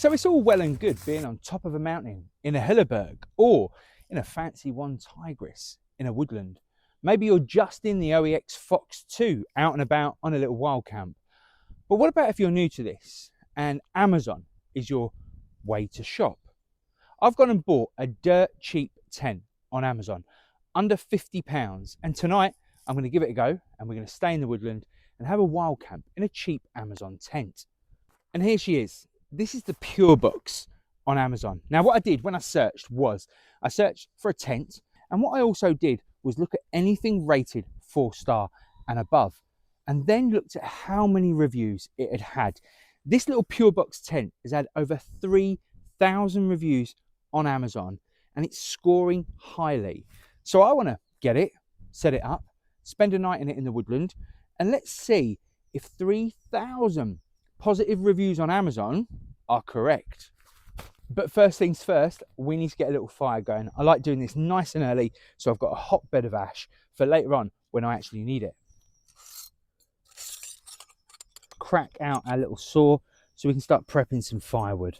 So it's all well and good being on top of a mountain in a Helleberg or in a fancy one Tigris in a woodland. Maybe you're just in the OEX Fox 2 out and about on a little wild camp. But what about if you're new to this and Amazon is your way to shop? I've gone and bought a dirt cheap tent on Amazon, under £50. And tonight I'm going to give it a go and we're going to stay in the woodland and have a wild camp in a cheap Amazon tent. And here she is. This is the Purebox on Amazon. Now what I did when I searched was I searched for a tent, and what I also did was look at anything rated 4-star and above, and then looked at how many reviews it had had. This little Purebox tent has had over 3,000 reviews on Amazon and it's scoring highly. So I want to get it, set it up, spend a night in it in the woodland, and let's see if 3,000 positive reviews on Amazon are correct. But first things first, we need to get a little fire going. I like doing this nice and early, so I've got a hot bed of ash for later on when I actually need it. Crack out our little saw so we can start prepping some firewood.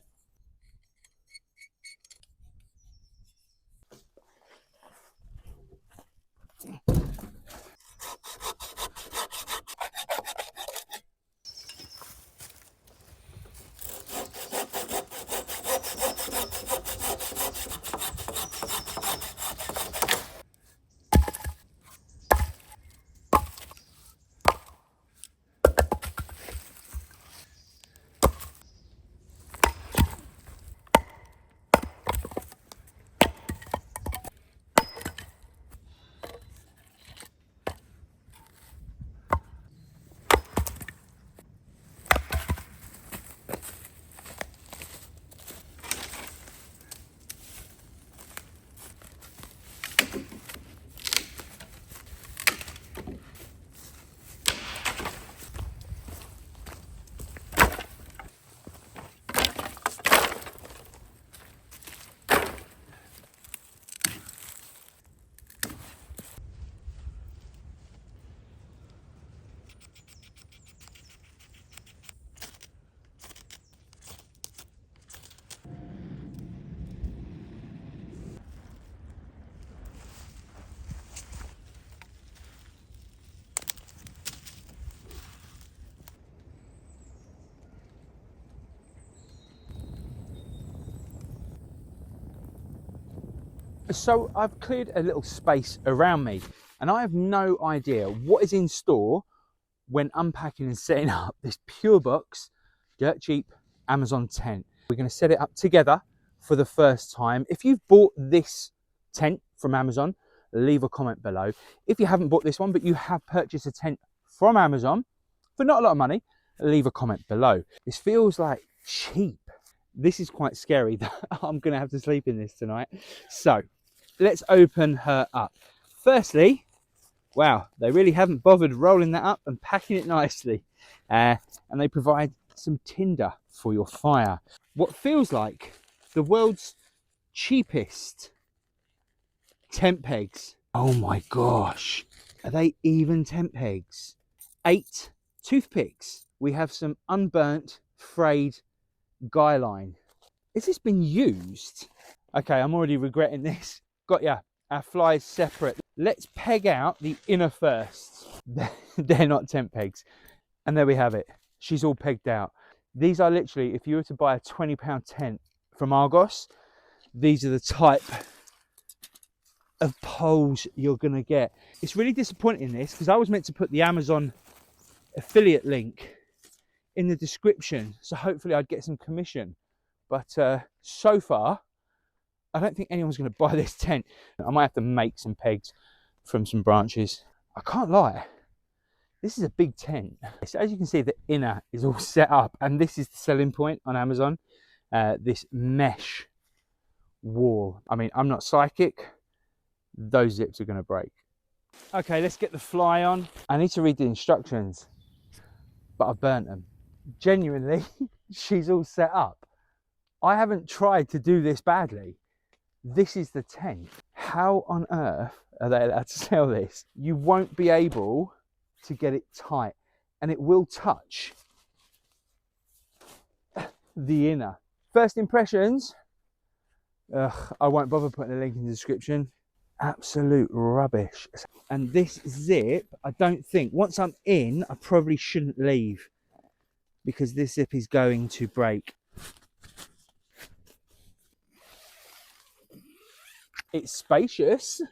So I've cleared a little space around me and I have no idea what is in store when unpacking and setting up this Purebox dirt cheap Amazon tent. We're going to set it up together for the first time. If you've bought this tent from Amazon, leave a comment below. If you haven't bought this one but you have purchased a tent from Amazon for not a lot of money, leave a comment below. This feels like cheap. This is quite scary that I'm going to have to sleep in this tonight. So let's open her up. Firstly, wow, they really haven't bothered rolling that up and packing it nicely. And they provide some tinder for your fire. What feels like the world's cheapest tent pegs. Oh my gosh, are they even tent pegs? 8 toothpicks. We have some unburnt, frayed guy line. Has this been used? Okay, I'm already regretting this. Got ya, our flies separate. Let's peg out the inner first. They're not tent pegs. And there we have it. She's all pegged out. These are literally, if you were to buy a £20 tent from Argos, these are the type of poles you're gonna get. It's really disappointing this, because I was meant to put the Amazon affiliate link in the description, so hopefully I'd get some commission. But so far, I don't think anyone's going to buy this tent. I might have to make some pegs from some branches. I can't lie, this is a big tent. So as you can see, the inner is all set up, and this is the selling point on Amazon. This mesh wall. I mean, I'm not psychic. Those zips are going to break. Okay, let's get the fly on. I need to read the instructions, but I've burnt them. Genuinely, she's all set up. I haven't tried to do this badly. This is the tent. How on earth are they allowed to sell this? You won't be able to get it tight, and it will touch the inner. First impressions, I won't bother putting a link in the description. Absolute rubbish. And this zip, I don't think, once I'm in, I probably shouldn't leave because this zip is going to break. It's spacious.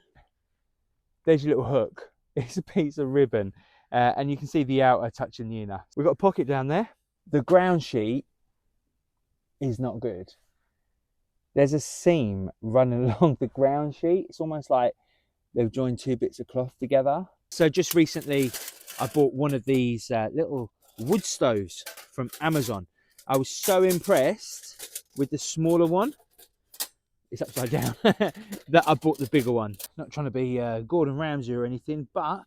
There's your little hook. It's a piece of ribbon. And you can see the outer touching the inner. We've got a pocket down there. The ground sheet is not good. There's a seam running along the ground sheet. It's almost like they've joined two bits of cloth together. So just recently, I bought one of these little wood stoves from Amazon. I was so impressed with the smaller one. It's upside down. That I bought the bigger one. Not trying to be Gordon Ramsay or anything, but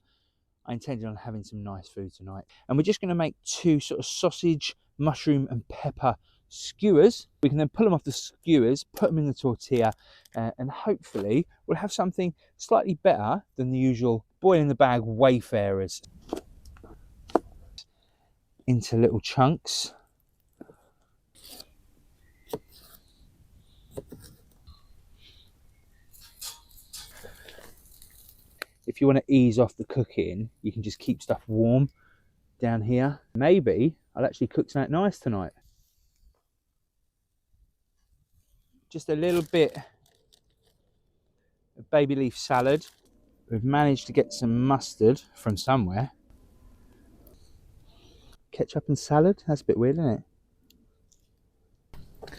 I intended on having some nice food tonight. And we're just going to make two sort of sausage, mushroom and pepper skewers. We can then pull them off the skewers, put them in the tortilla, and hopefully we'll have something slightly better than the usual boil in the bag wayfarers. Into little chunks. If you want to ease off the cooking, you can just keep stuff warm down here. Maybe I'll actually cook something nice tonight. Just a little bit of baby leaf salad. We've managed to get some mustard from somewhere. Ketchup and salad, that's a bit weird, isn't it?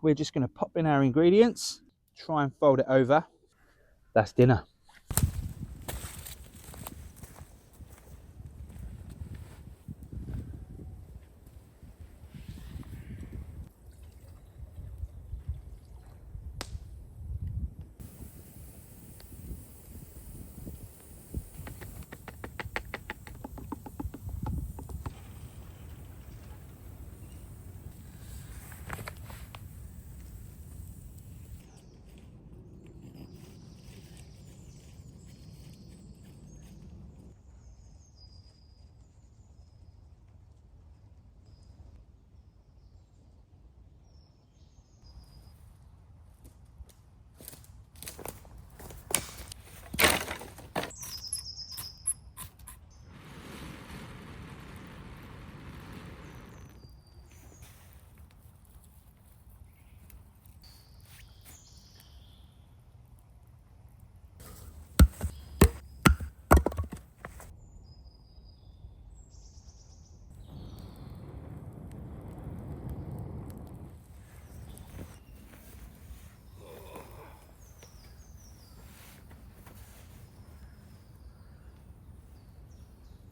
We're just going to pop in our ingredients, try and fold it over. That's dinner.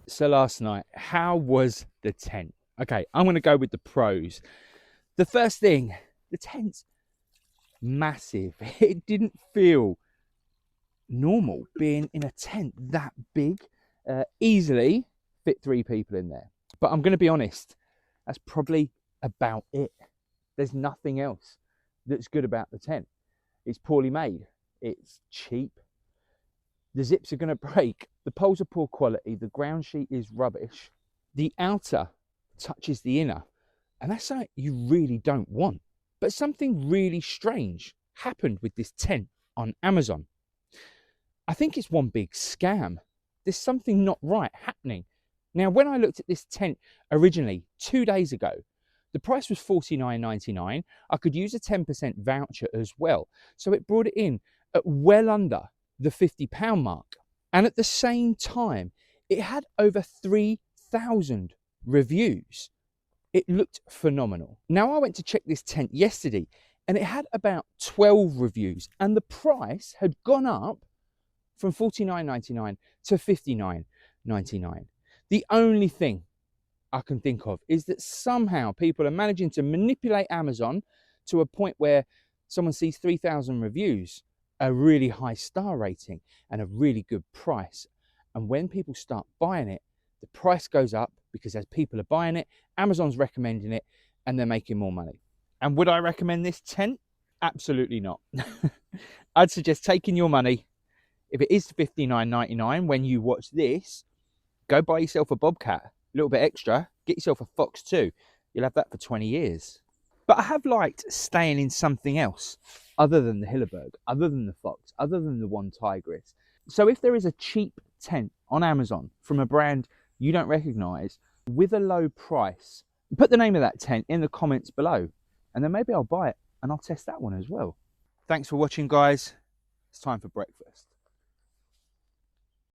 So last night, how was the tent? Okay, I'm going to go with the pros. The first thing, the tent's massive. It didn't feel normal being in a tent that big. Easily fit 3 people in there. But I'm going to be honest, that's probably about it. There's nothing else that's good about the tent. It's poorly made. It's cheap. The zips are going to break. The poles are poor quality. The ground sheet is rubbish. The outer touches the inner. And that's something you really don't want. But something really strange happened with this tent on Amazon. I think it's one big scam. There's something not right happening. Now, when I looked at this tent originally 2 days ago, the price was $49.99. I could use a 10% voucher as well. So it brought it in at well under the £50 mark. And at the same time, it had over 3,000 reviews. It looked phenomenal. Now I went to check this tent yesterday and it had about 12 reviews and the price had gone up from $49.99 to $59.99. The only thing I can think of is that somehow people are managing to manipulate Amazon to a point where someone sees 3,000 reviews, a really high star rating and a really good price. And when people start buying it, the price goes up because as people are buying it, Amazon's recommending it and they're making more money. And would I recommend this tent? Absolutely not. I'd suggest taking your money. If it is $59.99 when you watch this, go buy yourself a bobcat, a little bit extra, get yourself a fox too. You'll have that for 20 years. But I have liked staying in something else other than the Hilleberg, other than the Fox, other than the One Tigris. So if there is a cheap tent on Amazon from a brand you don't recognise with a low price, put the name of that tent in the comments below, and then maybe I'll buy it and I'll test that one as well. Thanks for watching, guys. It's time for breakfast.